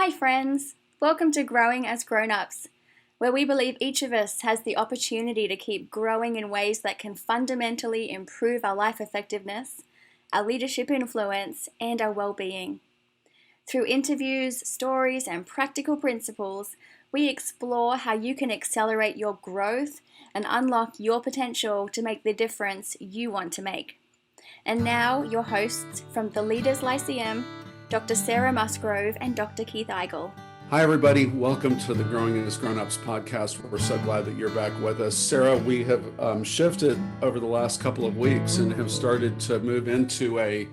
Hi friends, welcome to Growing as Grown-Ups, where we believe each of us has the opportunity to keep growing in ways that can fundamentally improve our life effectiveness, our leadership influence, and our well-being. Through interviews, stories, and practical principles, we explore how you can accelerate your growth and unlock your potential to make the difference you want to make. And now, your hosts from the Leaders Lyceum, Dr. Sarah Musgrove and Dr. Keith Eigel. Hi, everybody. Welcome to the Growing as Grown-Ups podcast. We're so glad that you're back with us. Sarah, we have shifted over the last couple of weeks and have started to move into a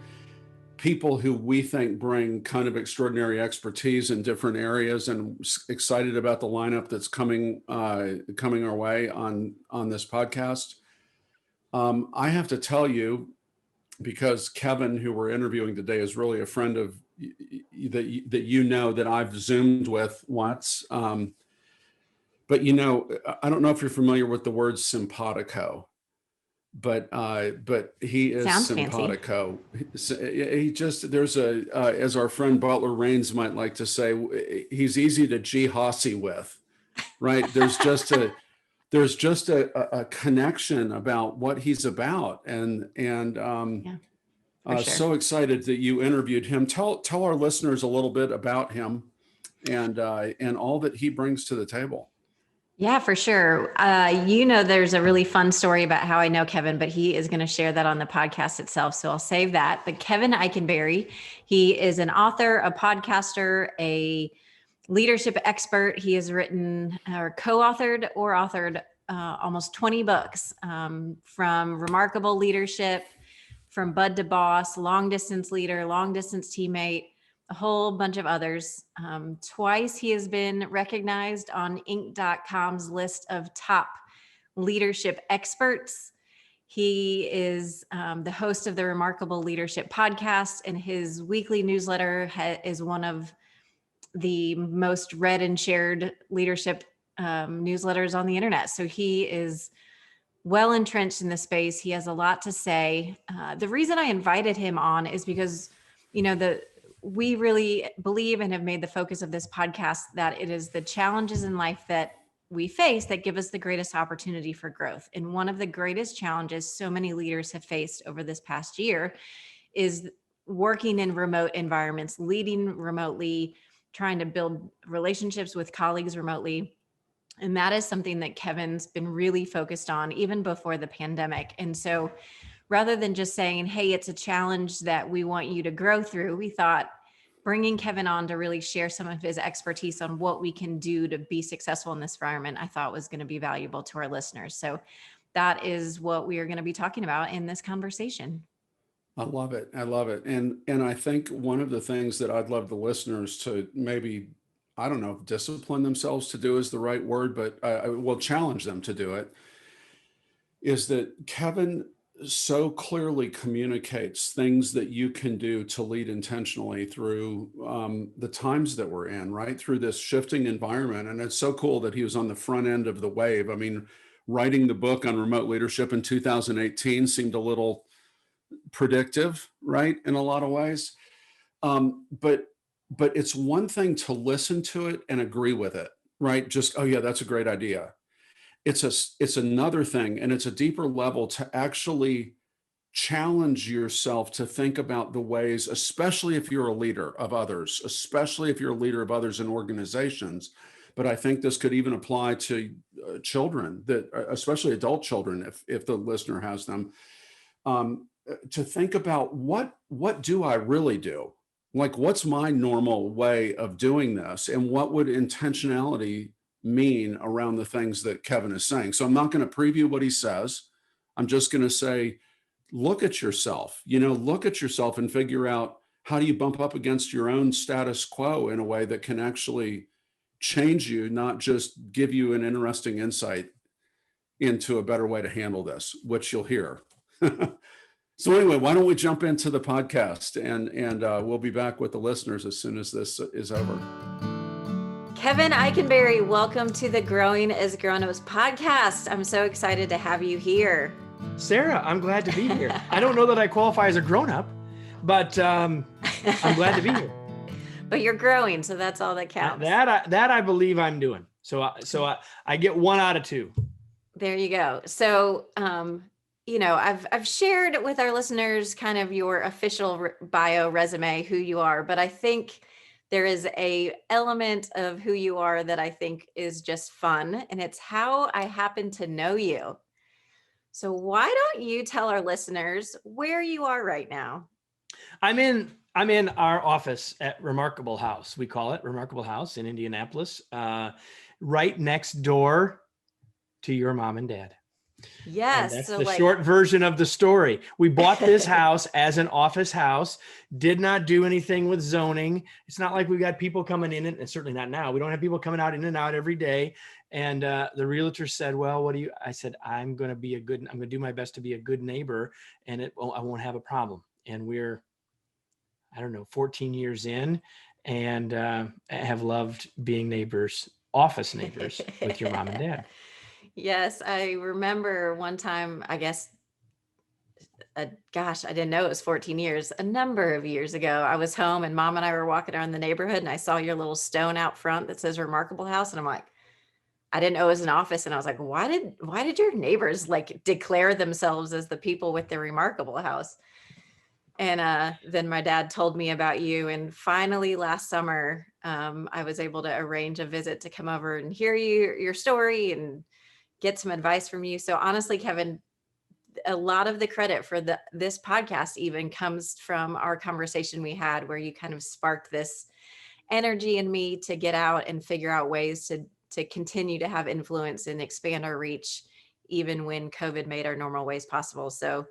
people who we think bring kind of extraordinary expertise in different areas, and excited about the lineup that's coming our way on this podcast. I have to tell you, because Kevin, who we're interviewing today, is really a friend of that I've Zoomed with once. But I don't know if you're familiar with the word simpatico, but he is Sounds simpatico. He just, there's as our friend Butler Raines might like to say, he's easy to G-hossy with, right? There's just a connection about what he's about, and Sure. So excited that you interviewed him. Tell our listeners a little bit about him and all that he brings to the table. Yeah, for sure. There's a really fun story about how I know Kevin, but he is going to share that on the podcast itself. So I'll save that. But Kevin Eikenberry, he is an author, a podcaster, a leadership expert. He has written or co-authored or authored almost 20 books, from Remarkable Leadership, from Bud to Boss, Long Distance Leader, Long Distance Teammate, a whole bunch of others. Twice he has been recognized on Inc.com's list of top leadership experts. He is the host of the Remarkable Leadership podcast, and his weekly newsletter is one of the most read and shared leadership newsletters on the internet. So he is well entrenched in the space. He has a lot to say. The reason I invited him on is because, we really believe and have made the focus of this podcast that it is the challenges in life that we face that give us the greatest opportunity for growth. And one of the greatest challenges so many leaders have faced over this past year is working in remote environments, leading remotely, trying to build relationships with colleagues remotely. And that is something that Kevin's been really focused on even before the pandemic. And so rather than just saying, hey, it's a challenge that we want you to grow through, we thought bringing Kevin on to really share some of his expertise on what we can do to be successful in this environment, I thought was going to be valuable to our listeners. So that is what we are going to be talking about in this conversation. I love it. And I think one of the things that I'd love the listeners to maybe, I don't know if discipline themselves to do is the right word, but I will challenge them to do it, is that Kevin so clearly communicates things that you can do to lead intentionally through the times that we're in, right? Through this shifting environment. And it's so cool that he was on the front end of the wave. I mean, writing the book on remote leadership in 2018 seemed a little predictive, right? In a lot of ways. But it's one thing to listen to it and agree with it, right? Just, oh yeah, that's a great idea. It's another thing, and it's a deeper level to actually challenge yourself to think about the ways, especially if you're a leader of others, especially if you're a leader of others in organizations. But I think this could even apply to children, that especially adult children, if the listener has them, to think about what do I really do? Like, what's my normal way of doing this? And what would intentionality mean around the things that Kevin is saying? So I'm not going to preview what he says. I'm just going to say, look at yourself, and figure out, how do you bump up against your own status quo in a way that can actually change you, not just give you an interesting insight into a better way to handle this, which you'll hear. So anyway, why don't we jump into the podcast, and we'll be back with the listeners as soon as this is over. Kevin Eikenberry, welcome to the Growing as Grown-Ups podcast. I'm so excited to have you here. Sarah, I'm glad to be here. I don't know that I qualify as a grown-up, but I'm glad to be here. but you're growing. So that's all that counts. That I believe I'm doing. So I get 1 out of 2. There you go. So, I've shared with our listeners kind of your official bio resume, who you are, but I think there is a element of who you are that I think is just fun, and it's how I happen to know you. So why don't you tell our listeners where you are right now? I'm in our office at Remarkable House. We call it Remarkable House in Indianapolis, right next door to your mom and dad. Yes. And that's the short version of the story. We bought this house as an office house, did not do anything with zoning. It's not like we've got people coming in, and certainly not now. We don't have people coming out in and out every day. And the realtor said, well, I said, I'm going to do my best to be a good neighbor, and I won't have a problem. And we're, 14 years in, and have loved being office neighbors with your mom and dad. Yes, I remember one time, I guess, I didn't know it was 14 years, a number of years ago. I was home and Mom and I were walking around the neighborhood, and I saw your little stone out front that says Remarkable House. And I'm like, I didn't know it was an office. And I was like, why did your neighbors declare themselves as the people with the Remarkable House? And then my dad told me about you. And finally last summer, I was able to arrange a visit to come over and hear your story and get some advice from you. So honestly, Kevin, a lot of the credit for this podcast even comes from our conversation we had, where you kind of sparked this energy in me to get out and figure out ways to continue to have influence and expand our reach, even when COVID made our normal ways possible. So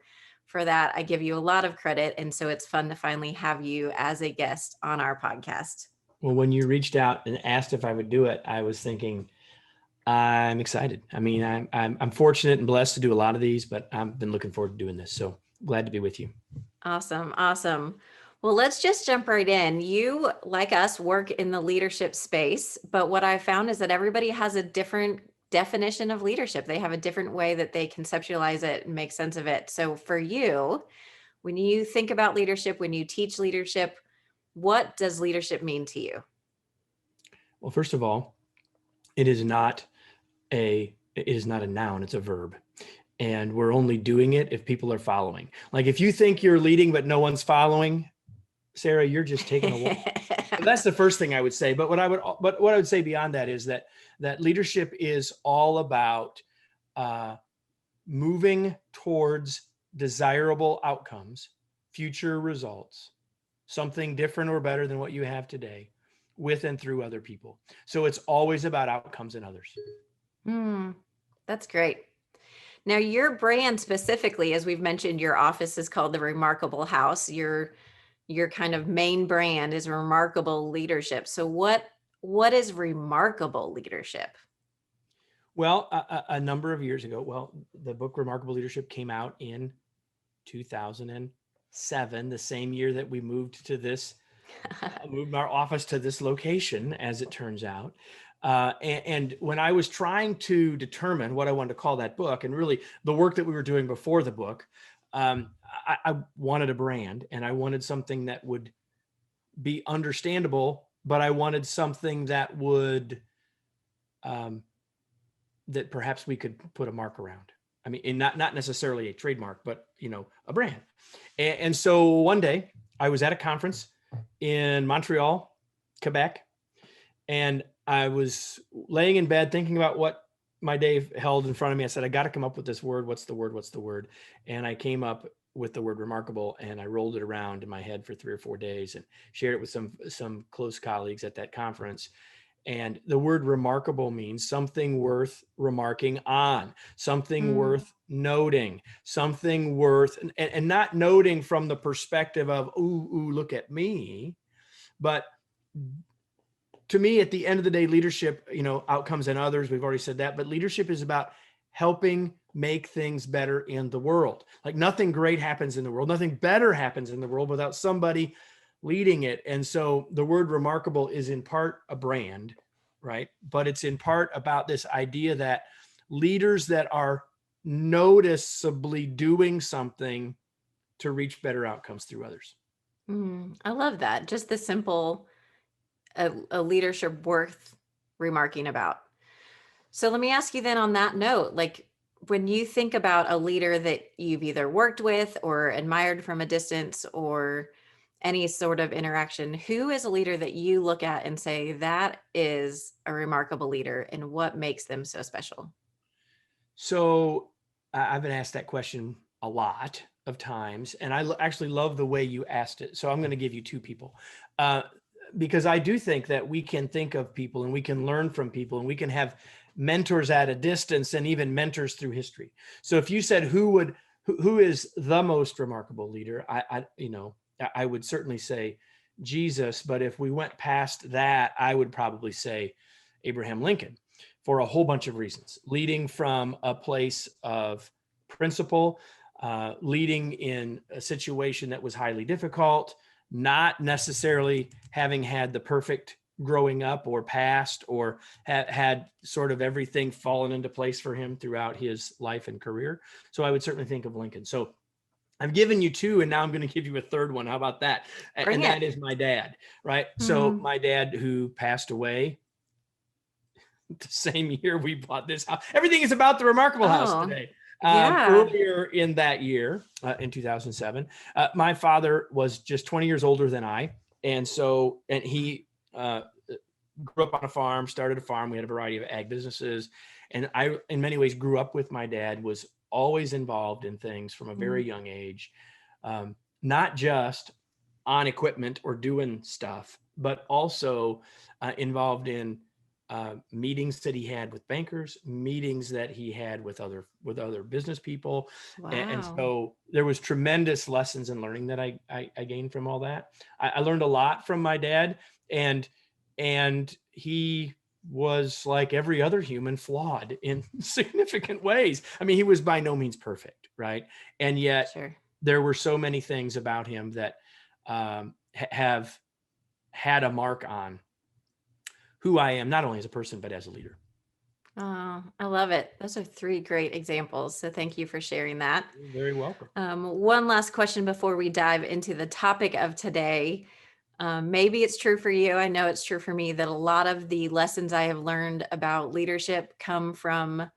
for that, I give you a lot of credit. And so it's fun to finally have you as a guest on our podcast. Well, when you reached out and asked if I would do it, I was thinking, I'm excited. I mean, I'm fortunate and blessed to do a lot of these, but I've been looking forward to doing this. So glad to be with you. Awesome. Well, let's just jump right in. You, like us, work in the leadership space, but what I found is that everybody has a different definition of leadership. They have a different way that they conceptualize it and make sense of it. So for you, when you think about leadership, when you teach leadership, what does leadership mean to you? Well, first of all, it is not a noun, it's a verb. And we're only doing it if people are following. Like if you think you're leading, but no one's following, Sarah, you're just taking a walk. So that's the first thing I would say. But what I would say beyond that is that leadership is all about moving towards desirable outcomes, future results, something different or better than what you have today, with and through other people. So it's always about outcomes and others. That's great. Now, your brand specifically, as we've mentioned, your office is called the Remarkable House. Your kind of main brand is Remarkable Leadership. So what is remarkable leadership? Well, a number of years ago, the book Remarkable Leadership came out in 2007, the same year that we moved our office to this location, as it turns out. And when I was trying to determine what I wanted to call that book, and really the work that we were doing before the book, I wanted a brand, and I wanted something that would be understandable, but I wanted something that would, that perhaps we could put a mark around. I mean, and not necessarily a trademark, but a brand. And so one day I was at a conference in Montreal, Quebec, and I was laying in bed thinking about what my day held in front of me. I said, I got to come up with this word. What's the word? And I came up with the word remarkable, and I rolled it around in my head for 3 or 4 days and shared it with some close colleagues at that conference. And the word remarkable means something worth remarking on, something worth noting, something worth, and not noting from the perspective of, ooh, look at me. But to me, at the end of the day, leadership, outcomes and others, we've already said that, but leadership is about helping make things better in the world. Like nothing great happens in the world, nothing better happens in the world without somebody leading it. And so the word remarkable is in part a brand, right? But it's in part about this idea that leaders that are noticeably doing something to reach better outcomes through others. I love that. Just the simple, a leadership worth remarking about. So let me ask you then on that note, like when you think about a leader that you've either worked with or admired from a distance or any sort of interaction, who is a leader that you look at and say that is a remarkable leader, and what makes them so special? So I've been asked that question a lot of times, and I actually love the way you asked it. So I'm going to give you two people, because I do think that we can think of people and we can learn from people and we can have mentors at a distance and even mentors through history. So if you said who is the most remarkable leader, I would certainly say Jesus. But if we went past that, I would probably say Abraham Lincoln, for a whole bunch of reasons, leading from a place of principle, leading in a situation that was highly difficult, not necessarily having had the perfect growing up or past, or had sort of everything fallen into place for him throughout his life and career. So I would certainly think of Lincoln. So I've given you two, and now I'm going to give you a third one. How about that? Bring and it. that is my dad, right? So Mhm. my dad, who passed away the same year we bought this house. Everything is about the Remarkable house Oh, today. yeah. Earlier in that year, in 2007, my father was just 20 years older than I. And he grew up on a farm, started a farm. We had a variety of ag businesses. And I, in many ways, grew up with my dad, was always involved in things from a very young age, not just on equipment or doing stuff, but also involved in meetings that he had with bankers, meetings that he had with other business people. And Wow. so there was tremendous lessons and learning that I gained from all that. I learned a lot from my dad, and he was, like every other human, flawed in significant ways. I mean, he was by no means perfect, right? And yet Sure. there were so many things about him that have had a mark on who I am, not only as a person, but as a leader. Oh, I love it. Those are three great examples. So thank you for sharing that. You're very welcome. One last question before we dive into the topic of today. Maybe it's true for you. I know it's true for me that a lot of the lessons I have learned about leadership come from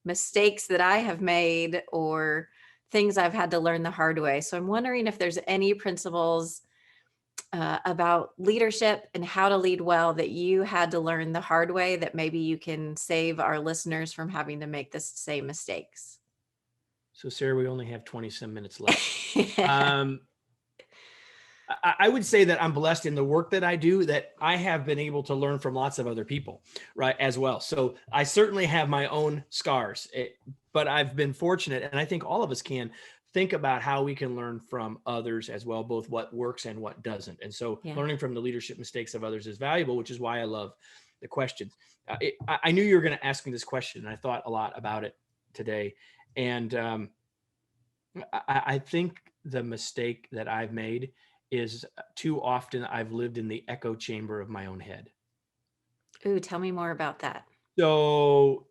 mistakes that I have made or things I've had to learn the hard way. So I'm wondering if there's any principles about leadership and how to lead well that you had to learn the hard way that maybe you can save our listeners from having to make the same mistakes. So, Sarah, we only have 20 some minutes left. I would say that I'm blessed in the work that I do, that I have been able to learn from lots of other people, right, as well. So I certainly have my own scars, but I've been fortunate, and I think all of us can think about how we can learn from others as well, both what works and what doesn't. And so Yeah. learning from the leadership mistakes of others is valuable, which is why I love the questions. I knew you were going to ask me this question, and I thought a lot about it today. And I think the mistake that I've made is too often I've lived in the echo chamber of my own head. Ooh, tell me more about that. So,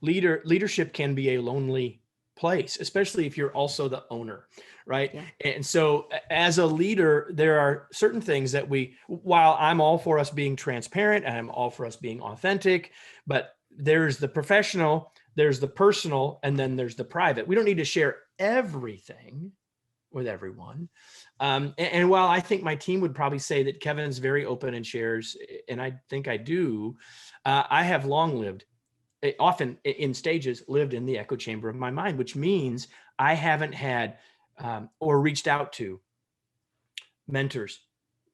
leadership can be a lonely place, especially if you're also the owner, right? Yeah. And so as a leader, there are certain things that while I'm all for us being transparent and I'm all for us being authentic, but there's the professional, there's the personal, and then there's the private. We don't need to share everything with everyone. And while I think my team would probably say that Kevin's very open and shares, and I think I do, I have long lived, often in stages, lived in the echo chamber of my mind, which means I haven't had or reached out to mentors,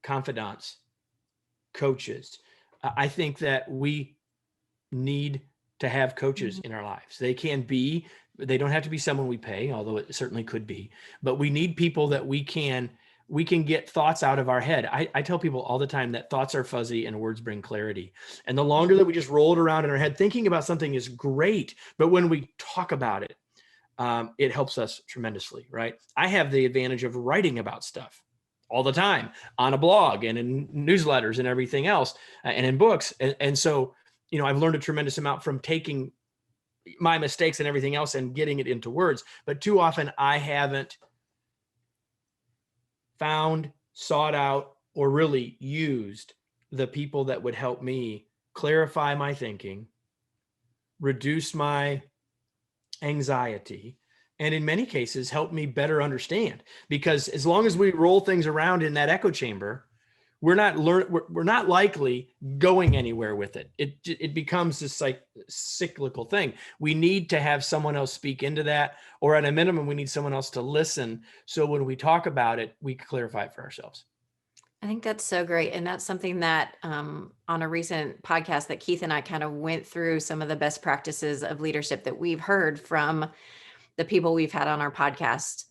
confidants, coaches. I think that we need to have coaches in our lives. They don't have to be someone we pay, although it certainly could be, but we need people that we can get thoughts out of our head. I tell people all the time that thoughts are fuzzy and words bring clarity. And the longer that we just roll it around in our head, thinking about something is great, but when we talk about it, it helps us tremendously, right? I have the advantage of writing about stuff all the time on a blog and in newsletters and everything else, and in books. And so, I've learned a tremendous amount from taking my mistakes and everything else and getting it into words. But too often I haven't sought out or really used the people that would help me clarify my thinking, reduce my anxiety, and in many cases help me better understand. Because as long as we roll things around in that echo chamber, we're not likely going anywhere with it. It becomes this like cyclical thing. We need to have someone else speak into that, or at a minimum, we need someone else to listen. So when we talk about it, we can clarify it for ourselves. I think that's so great. And that's something that on a recent podcast that Keith and I kind of went through some of the best practices of leadership that we've heard from the people we've had on our podcast.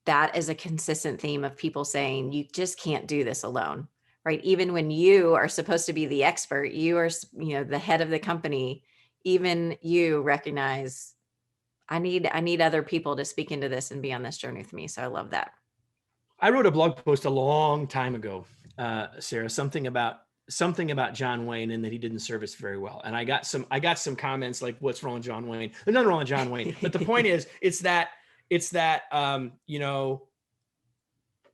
That is a consistent theme of people saying, you just can't do this alone, right? Even when you are supposed to be the expert, you are, the head of the company, even you recognize, I need other people to speak into this and be on this journey with me. So I love that. I wrote a blog post a long time ago, Sarah, something about John Wayne and that he didn't serve us very well. And I got some comments like, what's wrong with John Wayne? There's nothing wrong with John Wayne. But the point is, it's that, I'm going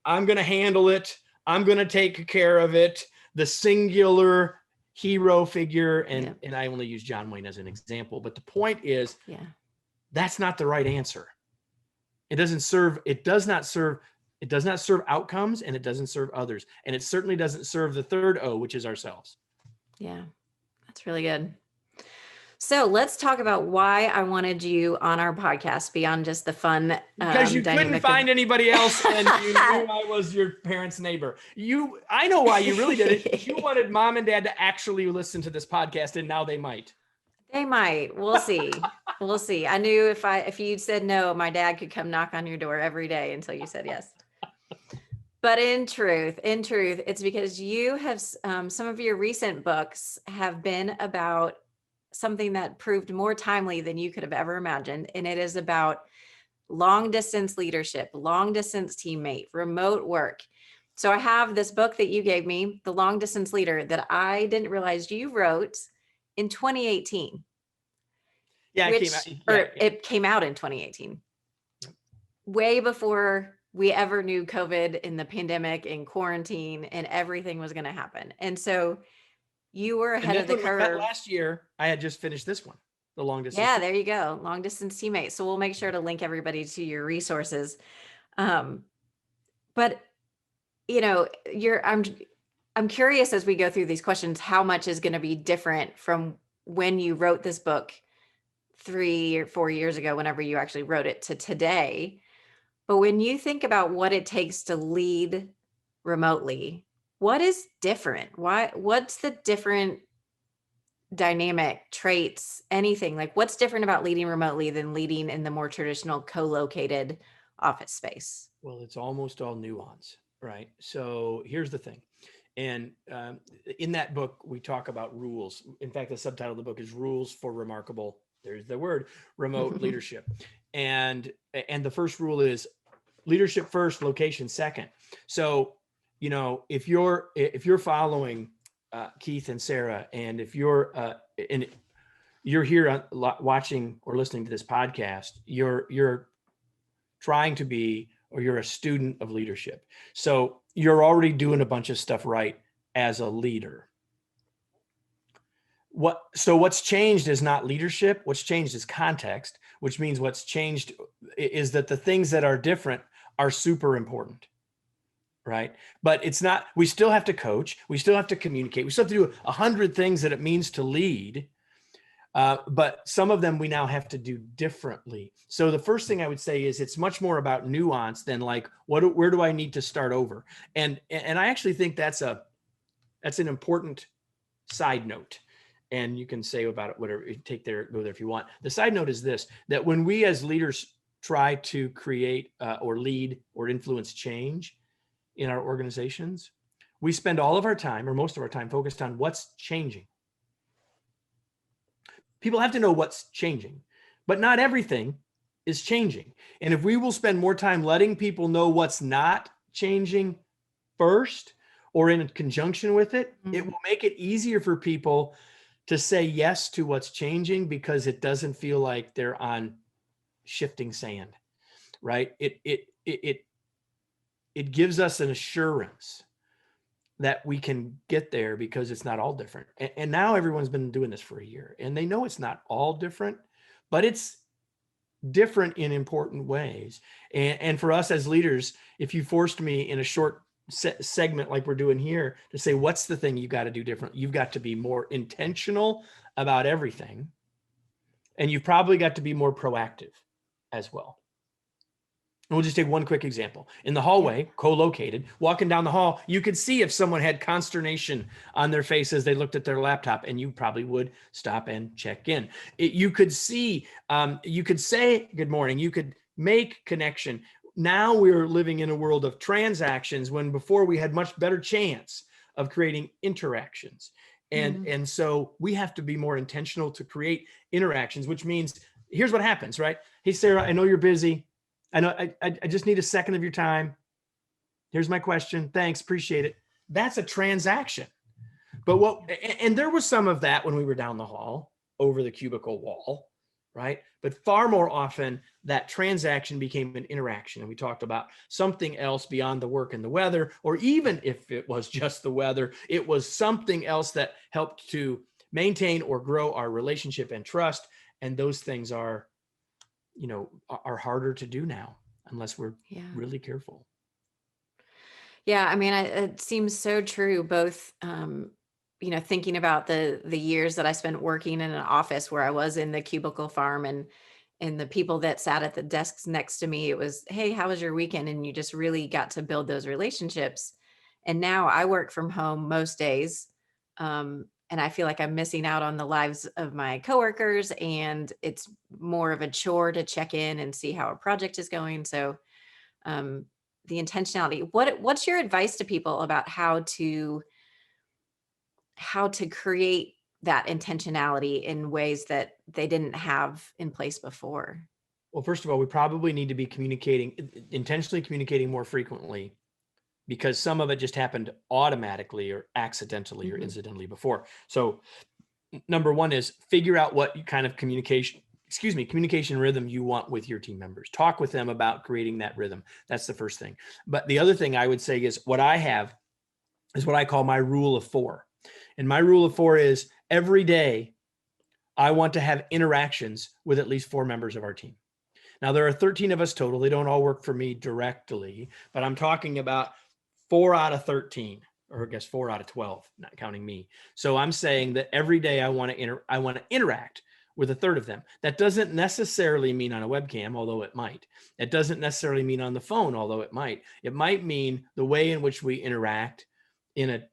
to handle it. I'm going to take care of it. The singular hero figure. And I only use John Wayne as an example, but the point is, that's not the right answer. It does not serve outcomes, and it doesn't serve others. And it certainly doesn't serve the third O, which is ourselves. Yeah, that's really good. So let's talk about why I wanted you on our podcast beyond just the fun. Because you couldn't find anybody else, and you knew I was your parents' neighbor. I know why you really did it. You wanted mom and dad to actually listen to this podcast, and now they might. They might. We'll see. We'll see. I knew if you said no, my dad could come knock on your door every day until you said yes. But in truth, it's because you have some of your recent books have been about something that proved more timely than you could have ever imagined. And it is about long distance leadership, long distance teammate, remote work. So I have this book that you gave me, The Long Distance Leader, that I didn't realize you wrote in 2018. Yeah, it came out in 2018. Way before we ever knew COVID and the pandemic and quarantine and everything was going to happen. And so you were ahead of the curve. Last year, I had just finished this one, The Long Distance. Yeah, there you go. Long Distance Teammate. So we'll make sure to link everybody to your resources. But I'm curious as we go through these questions, how much is going to be different from when you wrote this book 3 or 4 years ago, whenever you actually wrote it, to today. But when you think about what it takes to lead remotely, what is different? What's the different dynamic traits, anything? Like, what's different about leading remotely than leading in the more traditional co-located office space? Well, it's almost all nuance, right? So here's the thing. And in that book, we talk about rules. In fact, the subtitle of the book is Rules for Remarkable. There's the word, remote leadership. And the first rule is leadership first, location second. So, if you're following Keith and Sarah, and if you're here watching or listening to this podcast, you're trying to be, or you're a student of leadership. So you're already doing a bunch of stuff right as a leader. What's changed is not leadership. What's changed is context, which means what's changed is that the things that are different are super important, right? But it's not, we still have to coach. We still have to communicate. We still have to do 100 things that it means to lead. But some of them we now have to do differently. So the first thing I would say is it's much more about nuance than like, where do I need to start over? And I actually think that's an important side note. And you can say about it whatever, go there if you want. The side note is this, that when we as leaders try to create or lead or influence change in our organizations, we spend all of our time, or most of our time, focused on what's changing. People have to know what's changing, but not everything is changing. And if we will spend more time letting people know what's not changing first, or in conjunction with it, it will make it easier for people to say yes to what's changing, because it doesn't feel like they're on shifting sand, right? It gives us an assurance that we can get there because it's not all different. And now everyone's been doing this for a year and they know it's not all different, but it's different in important ways. And for us as leaders, if you forced me in a short segment like we're doing here to say, what's the thing you got to do different? You've got to be more intentional about everything. And you've probably got to be more proactive as well. And we'll just take one quick example. In the hallway, co-located, walking down the hall, you could see if someone had consternation on their face as they looked at their laptop, and you probably would stop and check in. You could see, you could say good morning, you could make connection. Now we're living in a world of transactions when before we had much better chance of creating interactions. And so we have to be more intentional to create interactions, which means here's what happens, right? Hey, Sarah, I know you're busy. I know I just need a second of your time. Here's my question. Thanks. Appreciate it. That's a transaction. But and there was some of that when we were down the hall over the cubicle wall, right? But far more often that transaction became an interaction. And we talked about something else beyond the work and the weather, or even if it was just the weather, it was something else that helped to maintain or grow our relationship and trust. And those things are harder to do now unless we're really careful. Yeah. I mean, it seems so true, both, thinking about the years that I spent working in an office where I was in the cubicle farm, and the people that sat at the desks next to me, it was, hey, how was your weekend? And you just really got to build those relationships. And now I work from home most days. And I feel like I'm missing out on the lives of my coworkers, and it's more of a chore to check in and see how a project is going. So the intentionality, what's your advice to people about how to create that intentionality in ways that they didn't have in place before? Well, first of all, we probably need to be intentionally communicating more frequently, because some of it just happened automatically or accidentally or incidentally before. So number one is figure out what kind of communication rhythm you want with your team members. Talk with them about creating that rhythm. That's the first thing. But the other thing I would say is what I have is what I call my rule of 4. And my rule of 4 is every day I want to have interactions with at least 4 members of our team. Now there are 13 of us total. They don't all work for me directly, but I'm talking about 4 out of 13, or I guess 4 out of 12, not counting me. So I'm saying that every day I want to interact with a third of them. That doesn't necessarily mean on a webcam, although it might. It doesn't necessarily mean on the phone, although it might. It might mean the way in which we interact in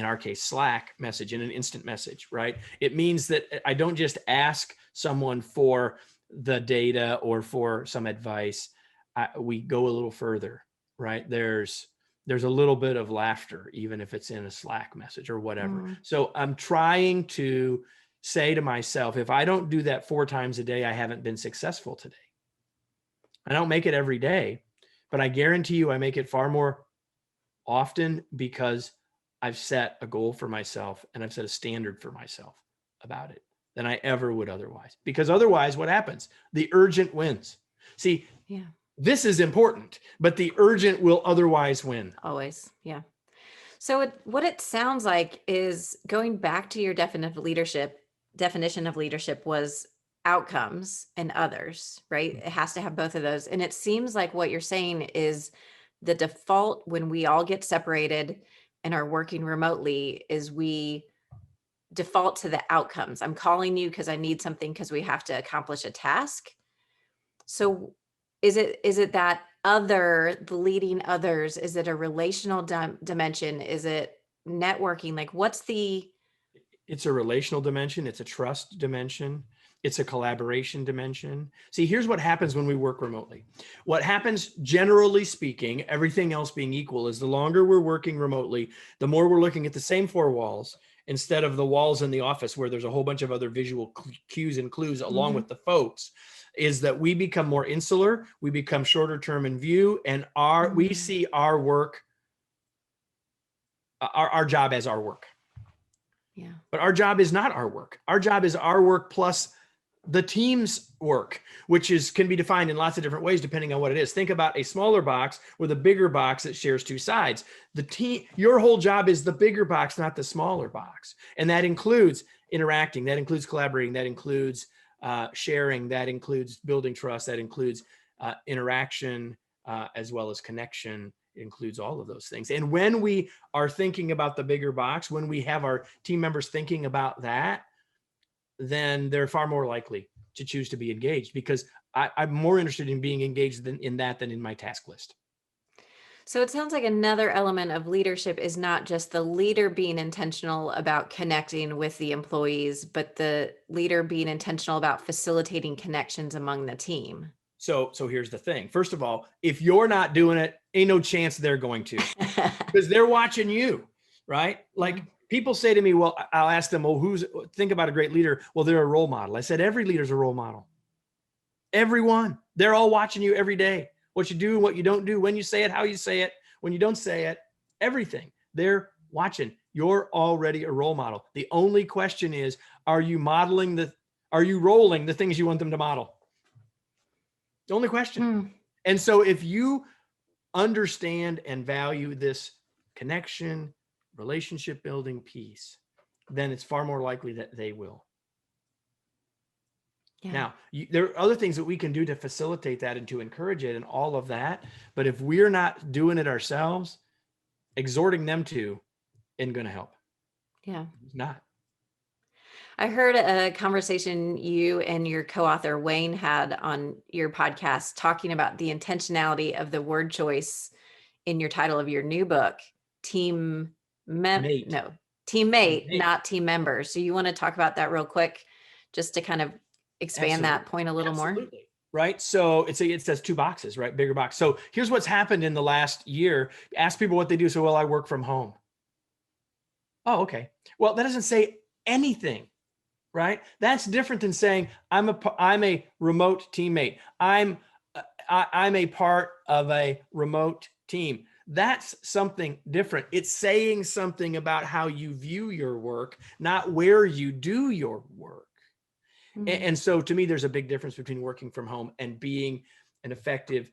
our case, Slack message, in an instant message, right? It means that I don't just ask someone for the data or for some advice. We go a little further, right? There's a little bit of laughter, even if it's in a Slack message or whatever. So I'm trying to say to myself, if I don't do that 4 times a day, I haven't been successful today. I don't make it every day, but I guarantee you I make it far more often because I've set a goal for myself and I've set a standard for myself about it than I ever would otherwise. Because otherwise, what happens? The urgent wins. See, this is important, but the urgent will otherwise win. Always. Yeah. So what it sounds like is, going back to your definition of leadership was outcomes and others, right? It has to have both of those. And it seems like what you're saying is the default when we all get separated and are working remotely is we default to the outcomes. I'm calling you because I need something, because we have to accomplish a task. So is it that the leading others? Is it a relational dimension? Is it networking? Like, it's a relational dimension. It's a trust dimension. It's a collaboration dimension. See, here's what happens when we work remotely. What happens, generally speaking, everything else being equal, is the longer we're working remotely, the more we're looking at the same 4 walls instead of the walls in the office where there's a whole bunch of other visual cues and clues along with the folks, is that we become more insular, we become shorter term in view, and we see our work, our job as our work. Yeah. But our job is not our work. Our job is our work plus the team's work, which can be defined in lots of different ways depending on what it is. Think about a smaller box with a bigger box that shares two sides. Your whole job is the bigger box, not the smaller box. And that includes interacting, that includes collaborating, that includes sharing, that includes building trust, that includes interaction, as well as connection. It includes all of those things. And when we are thinking about the bigger box, when we have our team members thinking about that, then they're far more likely to choose to be engaged, because I'm more interested in being engaged in that than in my task list. So it sounds like another element of leadership is not just the leader being intentional about connecting with the employees, but the leader being intentional about facilitating connections among the team. So here's the thing. First of all, if you're not doing it, ain't no chance they're going to, because they're watching you, right? Like, people say to me, well, I'll ask them, well, think about a great leader. Well, they're a role model. I said, every leader's a role model. Everyone. They're all watching you every day. What you do, what you don't do, when you say it, how you say it, when you don't say it, everything. They're watching. You're already a role model. The only question is, are you rolling the things you want them to model? The only question. And so if you understand and value this connection, relationship building piece, then it's far more likely that they will. Yeah. Now, there are other things that we can do to facilitate that and to encourage it and all of that. But if we're not doing it ourselves, exhorting them to isn't going to help. Yeah. It's not. I heard a conversation you and your co-author Wayne had on your podcast talking about the intentionality of the word choice in your title of your new book, teammate, not team members. So you want to talk about that real quick, just to kind of expand that point a little more? Right. So it says two boxes, right? Bigger box. So here's what's happened in the last year. Ask people what they do. So, well, I work from home. Oh, okay. Well, that doesn't say anything, right? That's different than saying I'm a remote teammate. I'm a part of a remote team. That's something different. It's saying something about how you view your work, not where you do your work. Mm-hmm. And so to me, there's a big difference between working from home and being an effective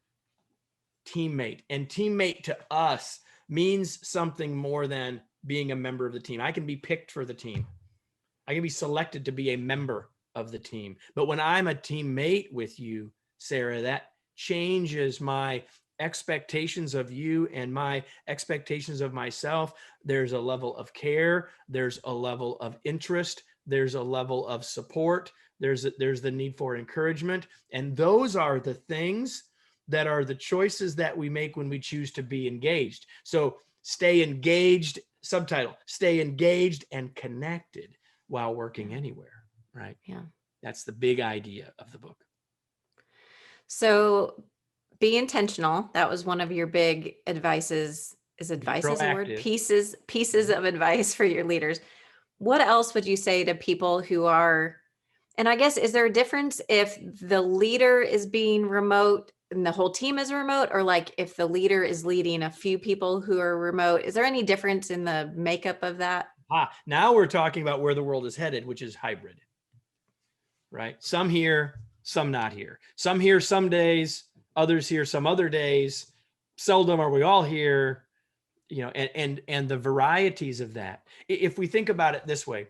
teammate. And teammate to us means something more than being a member of the team. I can be picked for the team. I can be selected to be a member of the team. But when I'm a teammate with you, Sarah, that changes my expectations of you and my expectations of myself. There's a level of care. There's a level of interest. There's a level of support. There's the need for encouragement. And those are the things that are the choices that we make when we choose to be engaged. So stay engaged, subtitle, stay engaged and connected while working anywhere, right? Yeah. That's the big idea of the book. So be intentional. That was one of your big advices. Is advice is a word? Pieces of advice for your leaders. What else would you say to people who are, and I guess, is there a difference if the leader is being remote and the whole team is remote, or like if the leader is leading a few people who are remote? Is there any difference in the makeup of that? Now we're talking about where the world is headed, which is hybrid, right? Some here, some not here. Some here some days, others here some other days. Seldom are we all here, and the varieties of that. If we think about it this way,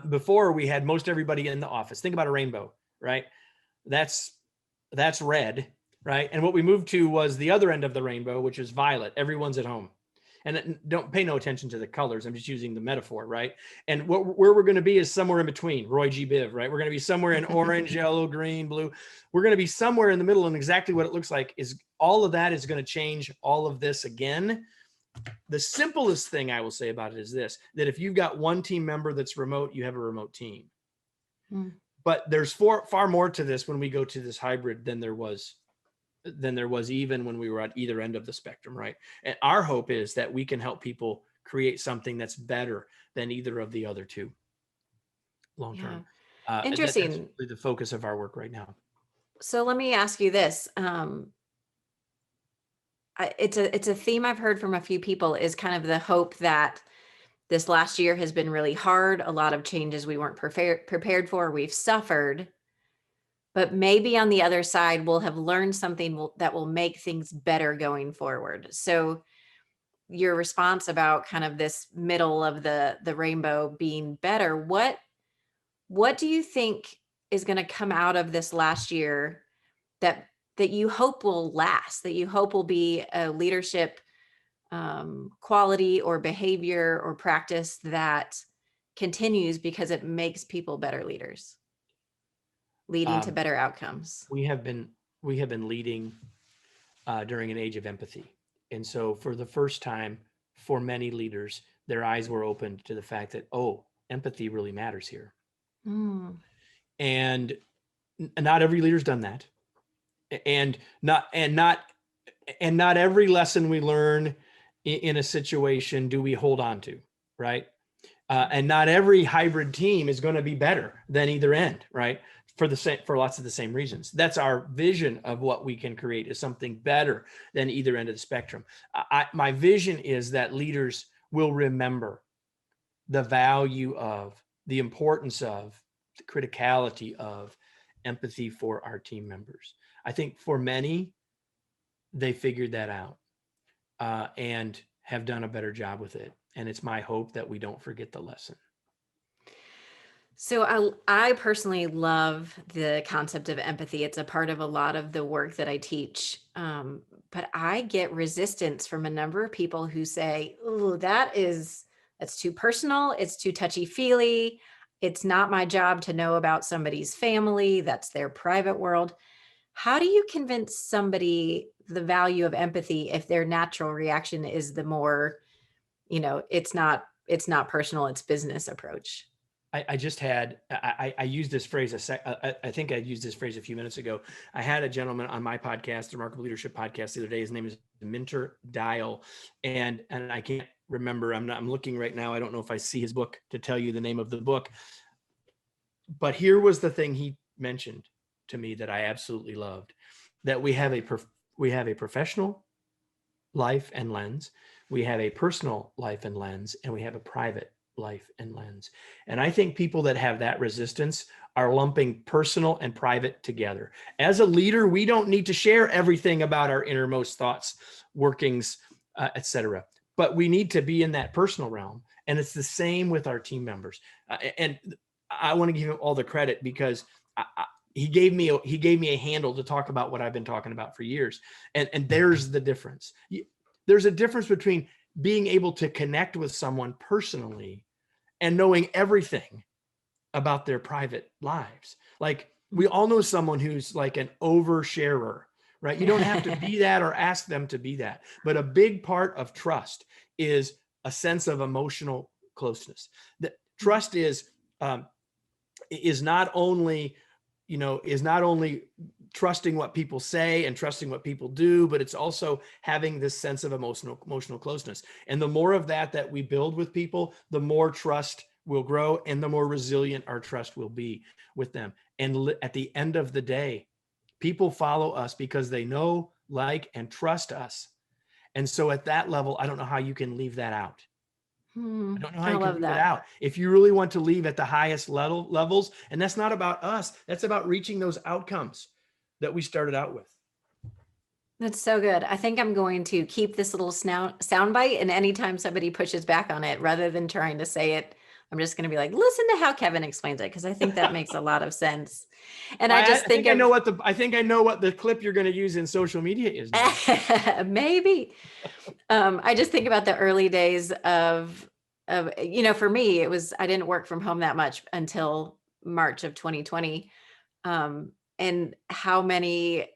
before we had most everybody in the office. Think about a rainbow, right? That's red, right? And what we moved to was the other end of the rainbow, which is violet. Everyone's at home. And don't pay no attention to the colors. I'm just using the metaphor, right? And where we're going to be is somewhere in between. Roy G. Biv, right? We're going to be somewhere in orange, yellow, green, blue. We're going to be somewhere in the middle, and exactly what it looks like is all of that is going to change all of this again. The simplest thing I will say about it is this, that if you've got one team member that's remote, you have a remote team. But there's far more to this when we go to this hybrid than there was even when we were at either end of the spectrum, right? And our hope is that we can help people create something that's better than either of the other two long term. Interesting. That's really the focus of our work right now. So let me ask you this. It's a theme I've heard from a few people, is kind of the hope that this last year has been really hard. A lot of changes we weren't prepared for. We've suffered, but maybe on the other side, we'll have learned something that will make things better going forward. So your response about kind of this middle of the rainbow being better, what do you think is going to come out of this last year that you hope will last, that you hope will be a leadership quality or behavior or practice that continues because it makes people better leaders, leading to better outcomes? We have been leading during an age of empathy. And so for the first time, for many leaders, their eyes were opened to the fact that, oh, empathy really matters here. And not every leader's done that. And not every lesson we learn in a situation do we hold on to, right? And not every hybrid team is going to be better than either end, right? For lots of the same reasons. That's our vision of what we can create, is something better than either end of the spectrum. My vision is that leaders will remember the value of, the importance of, the criticality of empathy for our team members. I think for many, they figured that out and have done a better job with it. And it's my hope that we don't forget the lesson. So I personally love the concept of empathy. It's a part of a lot of the work that I teach. But I get resistance from a number of people who say, oh, that's too personal. It's too touchy-feely. It's not my job to know about somebody's family. That's their private world. How do you convince somebody the value of empathy if their natural reaction is the more, it's not personal, it's business approach? I just had, I used this phrase, I think I used this phrase a few minutes ago. I had a gentleman on my podcast, the Remarkable Leadership Podcast, the other day. His name is Minter Dial. And I can't remember, I'm looking right now. I don't know if I see his book to tell you the name of the book. But here was the thing he mentioned to me that I absolutely loved, that we have a professional life and lens, we have a personal life and lens, and we have a private life and lens. And I think people that have that resistance are lumping personal and private together. As a leader, we don't need to share everything about our innermost thoughts, workings, etc. But we need to be in that personal realm. And it's the same with our team members. And I want to give him all the credit because he gave me a handle to talk about what I've been talking about for years. And there's the difference. There's a difference between being able to connect with someone personally and knowing everything about their private lives. Like, we all know someone who's like an oversharer, right? You don't have to be that or ask them to be that. But a big part of trust is a sense of emotional closeness. That trust is not only trusting what people say and trusting what people do, but it's also having this sense of emotional closeness. And the more of that we build with people, the more trust will grow and the more resilient our trust will be with them. And at the end of the day, people follow us because they know, like, and trust us. And so at that level, I don't know how you can leave that out. I don't know how you can leave it out. If you really want to leave at the highest levels, and that's not about us, that's about reaching those outcomes that we started out with. That's so good. I think I'm going to keep this little soundbite, and anytime somebody pushes back on it, rather than trying to say it, I'm just going to be like, listen to how Kevin explains it, because I think that makes a lot of sense. And I think I know what the clip you're going to use in social media is now. Maybe. I just think about the early days of, for me, I didn't work from home that much until March of 2020. And how many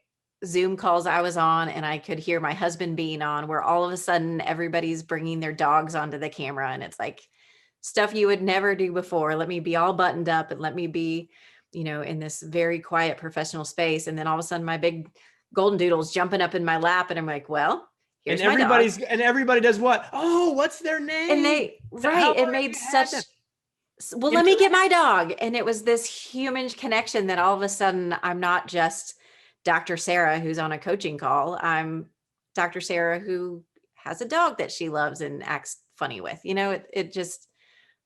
Zoom calls I was on, and I could hear my husband being on, where all of a sudden everybody's bringing their dogs onto the camera, and it's like stuff you would never do before. Let me be all buttoned up and let me be, in this very quiet professional space. And then all of a sudden my big golden doodle's jumping up in my lap, and I'm like, well, here's my dog. And everybody does what? Oh, what's their name? And it made such, well, let me get my dog. And it was this human connection that all of a sudden I'm not just Dr. Sarah who's on a coaching call. I'm Dr. Sarah who has a dog that she loves and acts funny with. It just,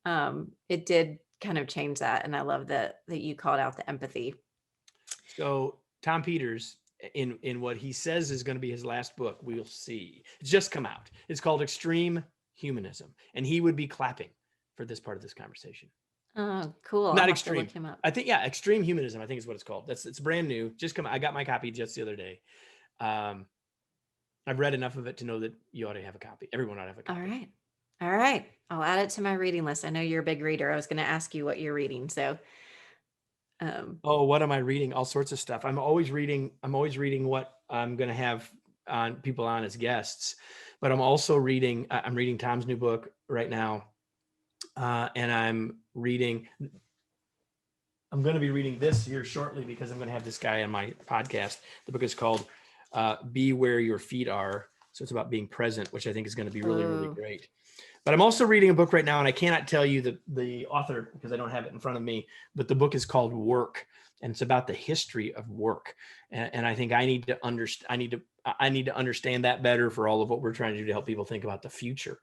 it did kind of change that. And I love that you called out the empathy. So Tom Peters, in what he says is going to be his last book, we'll see. It's just come out. It's called Extreme Humanism, and he would be clapping for this part of this conversation. Oh, cool. Not I'll extreme. have to look him up. I think, yeah, Extreme Humanism, I think is what it's called. It's brand new. Just come. I got my copy just the other day. I've read enough of it to know that you ought to have a copy. Everyone ought to have a copy. All right. I'll add it to my reading list. I know you're a big reader. I was going to ask you what you're reading. So, what am I reading? All sorts of stuff. I'm always reading what I'm going to have on people on as guests, but I'm also reading, I'm reading Tom's new book right now. And I'm going to be reading this here shortly because I'm going to have this guy on my podcast. The book is called Be Where Your Feet Are. So it's about being present, which I think is going to be really, really great. But I'm also reading a book right now, and I cannot tell you the author because I don't have it in front of me, but the book is called Work, and it's about the history of work. And I think I need to understand that better for all of what we're trying to do to help people think about the future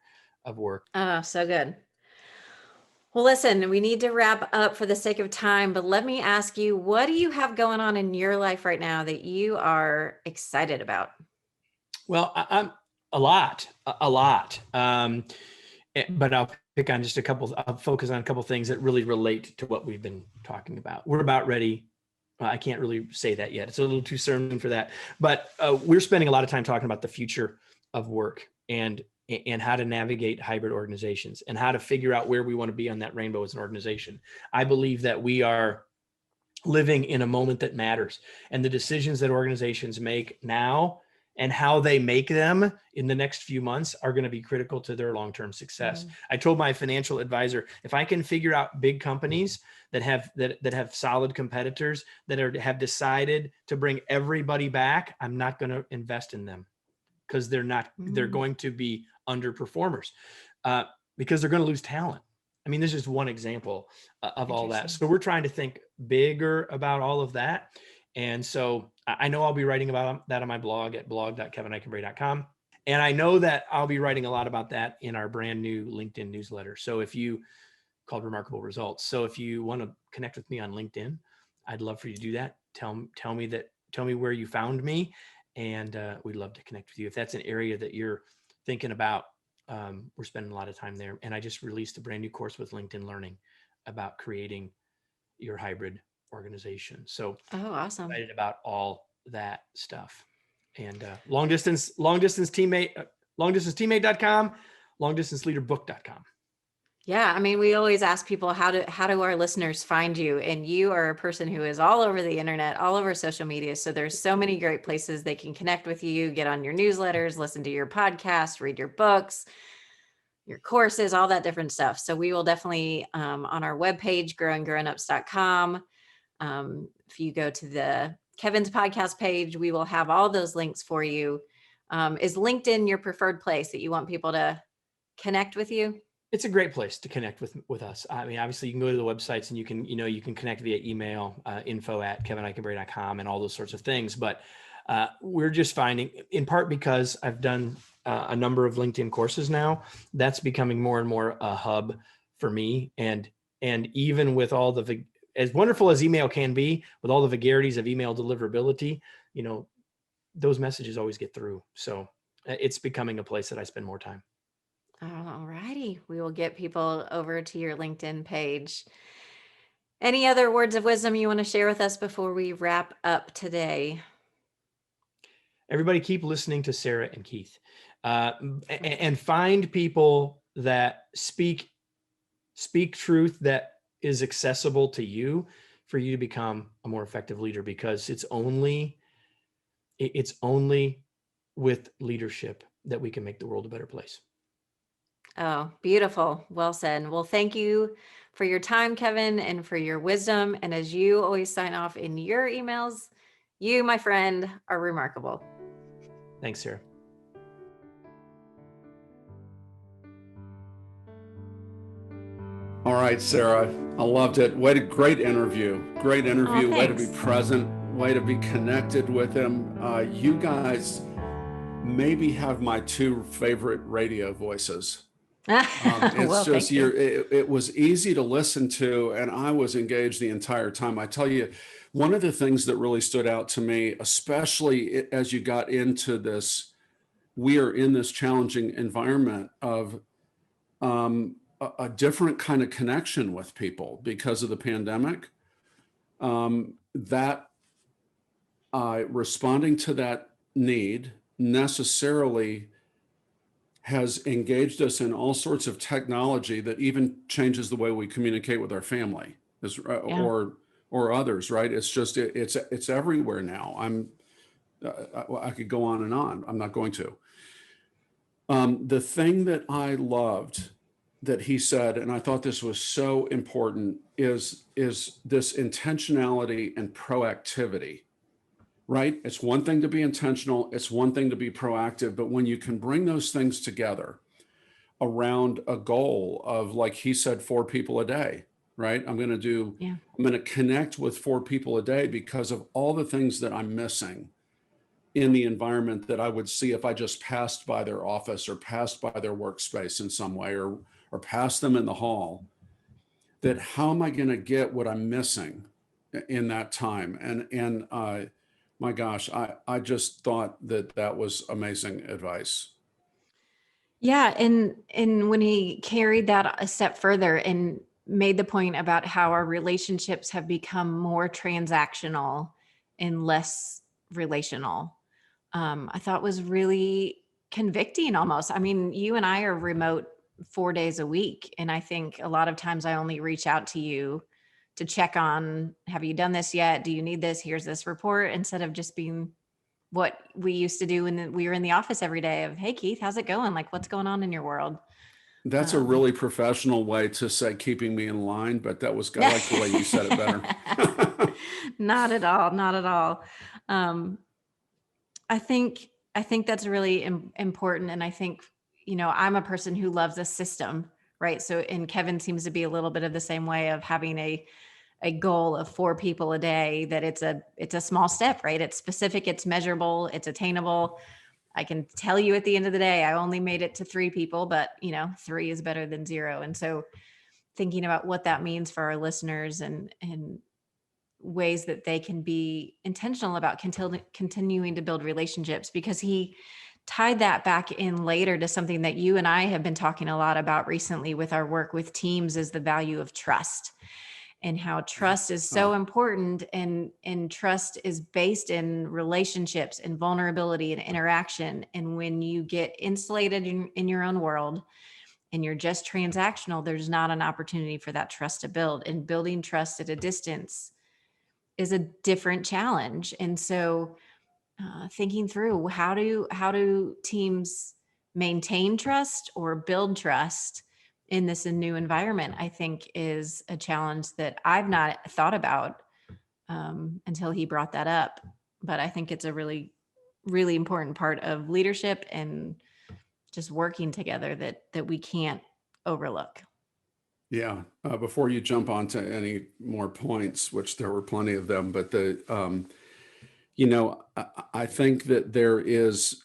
of work. Oh, so good. Well, listen, we need to wrap up for the sake of time, but let me ask you, what do you have going on in your life right now that you are excited about? Well, I'm a lot. But I'll pick on just I'll focus on a couple things that really relate to what we've been talking about. We're about ready. I can't really say that yet. It's a little too soon for that, but we're spending a lot of time talking about the future of work and how to navigate hybrid organizations and how to figure out where we want to be on that rainbow as an organization. I believe that we are living in a moment that matters, and the decisions that organizations make now and how they make them in the next few months are going to be critical to their long-term success. I told my financial advisor, if I can figure out big companies that have solid competitors that have decided to bring everybody back, I'm not going to invest in them because they're going to be underperformers because they're going to lose talent. I mean, this is one example of all that. So we're trying to think bigger about all of that. And so I know I'll be writing about that on my blog at blog.kevineikenberry.com. And I know that I'll be writing a lot about that in our brand new LinkedIn newsletter. So called Remarkable Results. So if you want to connect with me on LinkedIn, I'd love for you to do that. Tell me where you found me, and we'd love to connect with you. If that's an area that you're thinking about, we're spending a lot of time there. And I just released a brand new course with LinkedIn Learning about creating your hybrid organization. So awesome. Excited about all that stuff. And long distance teammate, longdistancesteammate.com, longdistanceleaderbook.com. Yeah. I mean, we always ask people, how do our listeners find you? And you are a person who is all over the internet, all over social media. So there's so many great places they can connect with you, get on your newsletters, listen to your podcast, read your books, your courses, all that different stuff. So we will definitely, on our webpage, growinggrownups.com. If you go to the Kevin's podcast page, we will have all those links for you. Is LinkedIn your preferred place that you want people to connect with you? It's a great place to connect with us. I mean, obviously you can go to the websites and you can connect via email, info@kevineikenberry.com and all those sorts of things. But we're just finding, in part because I've done a number of LinkedIn courses now, that's becoming more and more a hub for me. And even with all as wonderful as email can be, with all the vagaries of email deliverability, those messages always get through. So it's becoming a place that I spend more time. All righty. We will get people over to your LinkedIn page. Any other words of wisdom you want to share with us before we wrap up today? Everybody keep listening to Sarah and Keith, and find people that speak truth that is accessible to you for you to become a more effective leader, because it's only with leadership that we can make the world a better place. Oh, beautiful. Well said. Well, thank you for your time, Kevin, and for your wisdom. And as you always sign off in your emails, you, my friend, are remarkable. Thanks, Sarah. All right, Sarah, I loved it. Great interview. Great interview. Way to be present. Way to be connected with him. You guys maybe have my two favorite radio voices. It's Well, just thank you. it was easy to listen to, and I was engaged the entire time. I tell you, one of the things that really stood out to me, especially as you got into this, we are in this challenging environment of a different kind of connection with people because of the pandemic. That responding to that need necessarily has engaged us in all sorts of technology that even changes the way we communicate with our family, Yeah. or others. Right? It's just it's everywhere now. I could go on and on. I'm not going to. The thing that I loved that he said, and I thought this was so important, is this intentionality and proactivity. Right? It's one thing to be intentional, it's one thing to be proactive, but when you can bring those things together around a goal of, like he said, 4 people a day, right? I'm going to connect with 4 people a day because of all the things that I'm missing in the environment that I would see if I just passed by their office or passed by their workspace in some way, or passed them in the hall. That how am I going to get what I'm missing in that time? And my gosh, I just thought that was amazing advice. Yeah, and when he carried that a step further and made the point about how our relationships have become more transactional and less relational, I thought was really convicting almost. I mean, you and I are remote 4 days a week, and I think a lot of times I only reach out to you to check on, have you done this yet? Do you need this? Here's this report, instead of just being what we used to do when we were in the office every day of, hey, Keith, how's it going? Like, what's going on in your world? That's a really professional way to say keeping me in line, but I like the way you said it better. Not at all. Not at all. I think that's really important. And I think, I'm a person who loves a system, right? So, and Kevin seems to be a little bit of the same way of having a goal of 4 people a day, that it's a small step, right? It's specific, it's measurable, it's attainable. I can tell you at the end of the day, I only made it to 3 people, but 3 is better than 0. And so thinking about what that means for our listeners and ways that they can be intentional about continuing to build relationships, because he tied that back in later to something that you and I have been talking a lot about recently with our work with teams, is the value of trust, and how trust is so important, and trust is based in relationships and vulnerability and interaction. And when you get insulated in your own world and you're just transactional, there's not an opportunity for that trust to build, and building trust at a distance is a different challenge. And so thinking through how do teams maintain trust or build trust in this new environment, I think is a challenge that I've not thought about until he brought that up. But I think it's a really, really important part of leadership and just working together that we can't overlook. Yeah. Before you jump on to any more points, which there were plenty of them, but I think that there is,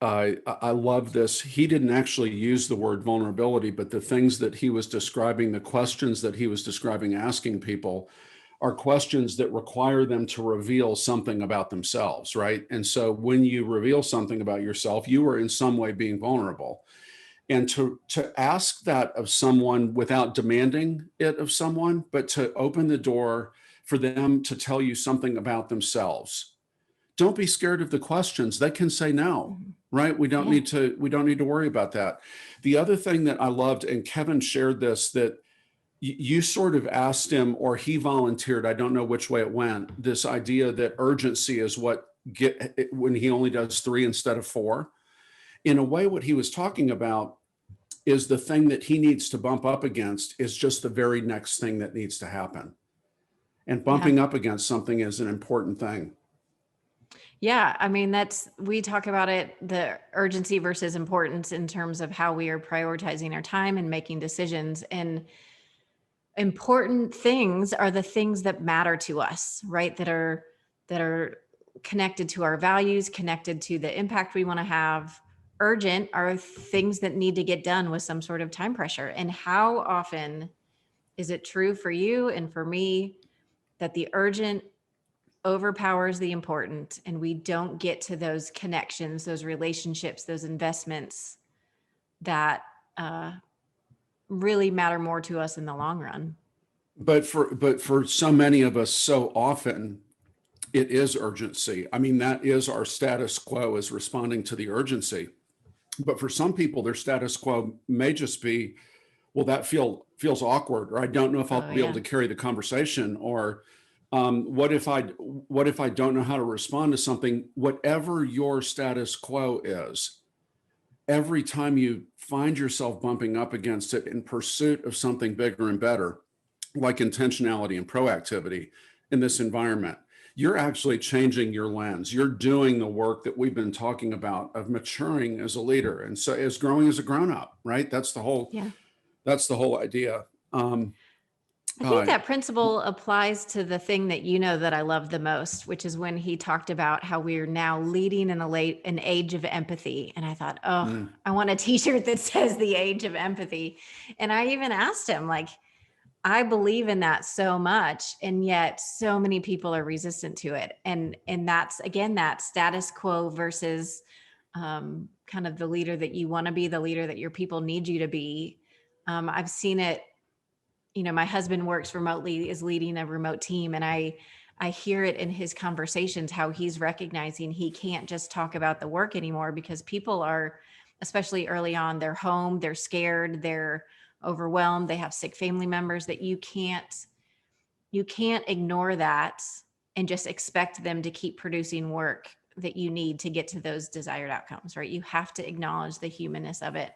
I love this. He didn't actually use the word vulnerability, but the things that he was describing, the questions that he was describing asking people, are questions that require them to reveal something about themselves, right? And so when you reveal something about yourself, you are in some way being vulnerable. And to ask that of someone without demanding it of someone, but to open the door for them to tell you something about themselves. Don't be scared of the questions. They can say no, right? We don't need to worry about that. The other thing that I loved, and Kevin shared this, that you sort of asked him, or he volunteered, I don't know which way it went, this idea that urgency is what when he only does 3 instead of 4. In a way, what he was talking about is the thing that he needs to bump up against is just the very next thing that needs to happen. And bumping up against something is an important thing. Yeah. I mean, we talk about it, the urgency versus importance, in terms of how we are prioritizing our time and making decisions. And important things are the things that matter to us, right? That are connected to our values, connected to the impact we want to have, urgent are things that need to get done with some sort of time pressure. And how often is it true for you and for me that the urgent overpowers the important, and we don't get to those connections, those relationships, those investments that really matter more to us in the long run? But for so many of us, so often it is urgency. I mean, that is our status quo, is responding to the urgency. But for some people, their status quo may just be, well, that feels awkward, or I don't know if I'll be able to carry the conversation, or what if I don't know how to respond to something? Whatever your status quo is, every time you find yourself bumping up against it in pursuit of something bigger and better, like intentionality and proactivity in this environment, you're actually changing your lens. You're doing the work that we've been talking about of maturing as a leader, and so as growing as a grown-up, right? That's the whole idea. I think that principle applies to the thing that that I love the most, which is when he talked about how we're now leading in an age of empathy. And I thought, I want a t-shirt that says the age of empathy. And I even asked him, like, I believe in that so much, and yet so many people are resistant to it. And that's, again, that status quo versus kind of the leader that you want to be, the leader that your people need you to be. I've seen it. My husband works remotely, is leading a remote team, and I hear it in his conversations, how he's recognizing he can't just talk about the work anymore, because people are, especially early on, they're home, they're scared, they're overwhelmed, they have sick family members, that you can't ignore that and just expect them to keep producing work that you need to get to those desired outcomes, right? You have to acknowledge the humanness of it.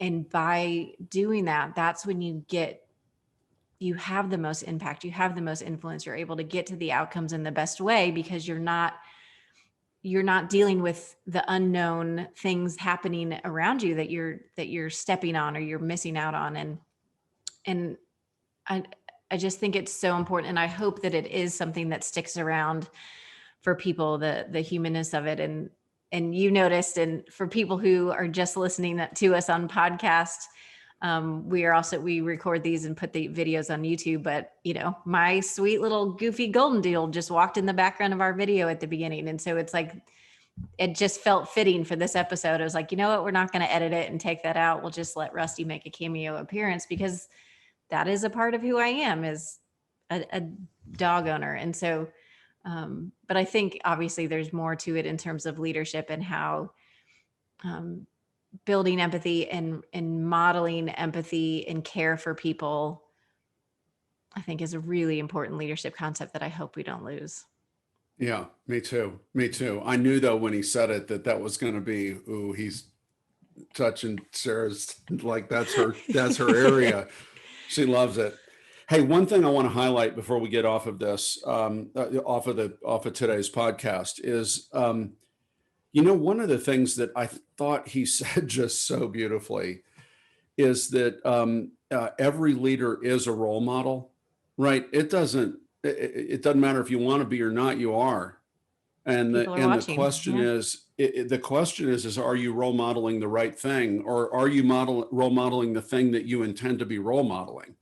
And by doing that, that's when you have the most impact, you have the most influence, you're able to get to the outcomes in the best way, because you're not dealing with the unknown things happening around you that you're stepping on or you're missing out on. And I just think it's so important. And I hope that it is something that sticks around for people, the humanness of it. And you noticed, and for people who are just listening to us on podcast, we record these and put the videos on YouTube, but my sweet little goofy golden doodle just walked in the background of our video at the beginning. And so it's like, it just felt fitting for this episode. I was like, you know what, we're not going to edit it and take that out. We'll just let Rusty make a cameo appearance, because that is a part of who I am, is a dog owner. And so, but I think obviously there's more to it in terms of leadership and how, building empathy and modeling empathy and care for people, I think, is a really important leadership concept that I hope we don't lose. Yeah, me too. I knew, though, when he said it, that was going to be, ooh, he's touching Sarah's, like, that's her area. She loves it. Hey, one thing I want to highlight before we get off of this, off of today's podcast, is, one of the things that I thought he said just so beautifully is that every leader is a role model, right? It doesn't matter if you want to be or not, you are. And the question is, are you role modeling the right thing, or are you role modeling the thing that you intend to be role modeling?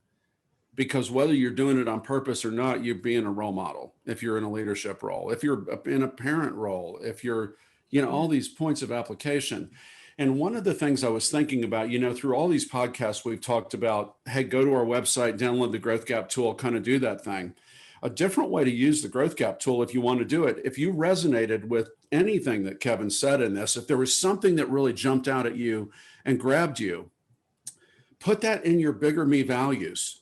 Because whether you're doing it on purpose or not, you're being a role model. If you're in a leadership role, if you're in a parent role, if you're, all these points of application. And one of the things I was thinking about, through all these podcasts, we've talked about, hey, go to our website, download the Growth Gap tool, kind of do that thing. A different way to use the Growth Gap tool, if you want to do it, if you resonated with anything that Kevin said in this, if there was something that really jumped out at you and grabbed you, put that in your bigger me values.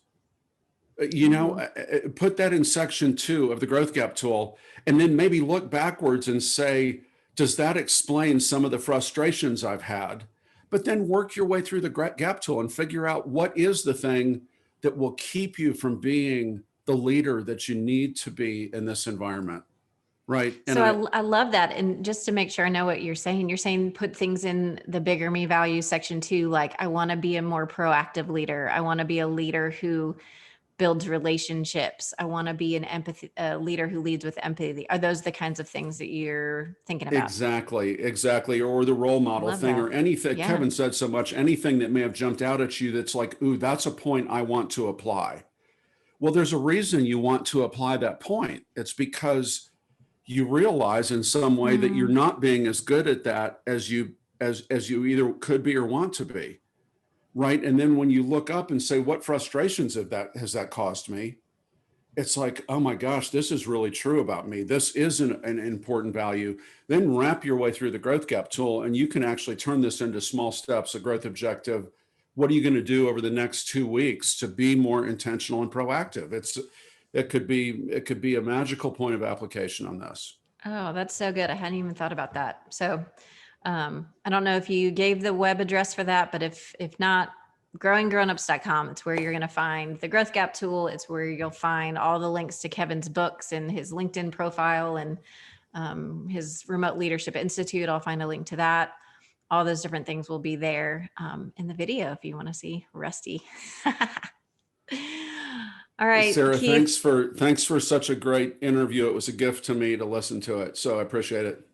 Put that in section 2 of the Growth Gap tool, and then maybe look backwards and say, does that explain some of the frustrations I've had? But then work your way through the Gap tool and figure out what is the thing that will keep you from being the leader that you need to be in this environment. Right. And so I love that. And just to make sure I know what you're saying put things in the bigger me values section 2, like, I want to be a more proactive leader. I want to be a leader who builds relationships. I want to be an empathy a leader who leads with empathy. Are those the kinds of things that you're thinking about? Exactly. Or the role model Love thing that. or anything. Yeah. Kevin said so much, anything that may have jumped out at you that's like, ooh, that's a point I want to apply. Well, there's a reason you want to apply that point. It's because you realize in some way that you're not being as good at that as you either could be or want to be. Right. And then when you look up and say, what frustrations has that caused me? It's like, oh my gosh, this is really true about me. This is an important value. Then wrap your way through the growth gap tool, and you can actually turn this into small steps, a growth objective. What are you going to do over the next 2 weeks to be more intentional and proactive? It could be a magical point of application on this. Oh, that's so good. I hadn't even thought about that. So I don't know if you gave the web address for that, but if not, growinggrownups.com. It's where you're going to find the growth gap tool. It's where you'll find all the links to Kevin's books and his LinkedIn profile and his Remote Leadership Institute. I'll find a link to that. All those different things will be there in the video if you want to see Rusty. All right, Sarah, Keith. thanks for such a great interview. It was a gift to me to listen to it. So I appreciate it.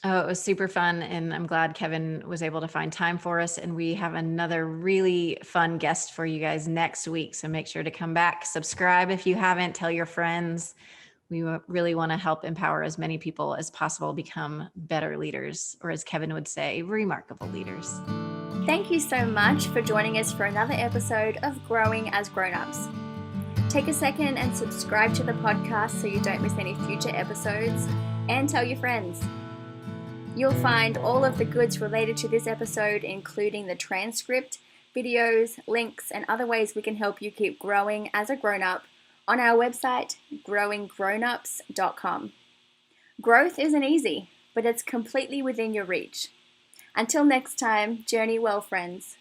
Oh, it was super fun. And I'm glad Kevin was able to find time for us. And we have another really fun guest for you guys next week. So make sure to come back, subscribe if you haven't, tell your friends. We really want to help empower as many people as possible become better leaders, or as Kevin would say, remarkable leaders. Thank you so much for joining us for another episode of Growing as Grown-Ups. Take a second and subscribe to the podcast so you don't miss any future episodes, and tell your friends. You'll find all of the goods related to this episode, including the transcript, videos, links, and other ways we can help you keep growing as a grown-up on our website, growinggrownups.com. Growth isn't easy, but it's completely within your reach. Until next time, journey well, friends.